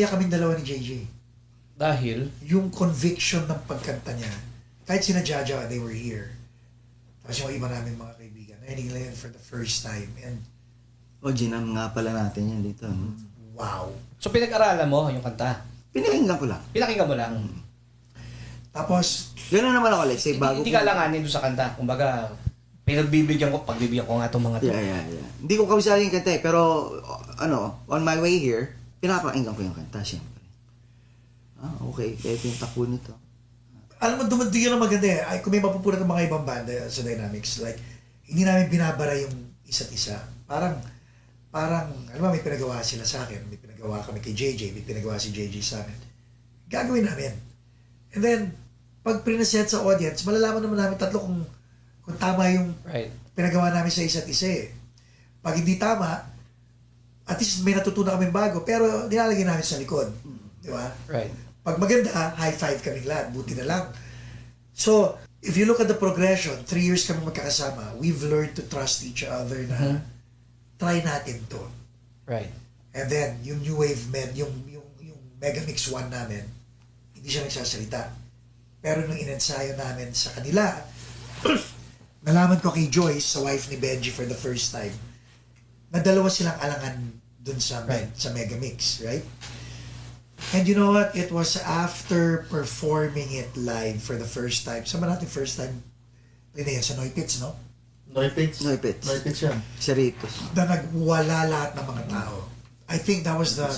Kaya kaming dalawa ni JJ. Dahil? Yung conviction ng pagkanta niya, kahit sina Jaja, they were here. Tapos yung iba namin mga kaibigan, narinig nila yun for the first time. And Ginam nga pala natin yan dito. No? wow. So pinag-aralan mo yung kanta? Pinakinggan ko lang. Pinakinggan mo lang? Tapos, Gano'n naman ako, Alex. Bago Hindi ka langanin doon sa kanta. Kumbaga, pagbibigyan ko nga itong mga to. Yeah. Hindi ko kabisado yung kanta eh. Pero, on my way here, pinapakinggan ko yung kanta, siyempre. Okay. Ito yung takbo nito. alam mo, dumating yun ang maganda eh. Ay, kung may mapupunat ng mga ibang banda sa Dynamics, like, hindi namin binabara yung isa't isa. Parang, alam mo, may pinagawa sila sa akin, may pinagawa kami kay JJ, may pinagawa si JJ sa amin. Gagawin namin. And then, pag prinasent sa audience, malalaman naman namin tatlo kung tama yung pinagawa namin sa isa't isa eh. Pag hindi tama, at least may natutunan kami bago, pero nilalagay namin sa likod. Di ba? Right. Pag maganda, high five kaming lahat. Buti na lang. So, if you look at the progression, 3 years kami magkakasama, we've learned to trust each other na try natin to. Right. And then, yung New Wave Men, yung Megamix 1 namin, hindi siya nagsasalita. Pero nung inensayo namin sa kanila, nalaman ko kay Joyce, sa wife ni Benji for the first time, na dalawa silang alangan dun sa, sa Megamix, right? And you know what? It was after performing it live for the first time. Saan ba natin first time? Yun sa Noy Pits, no? Noipits yan. Cerritos. Na nagwala lahat ng mga tao. I think that was the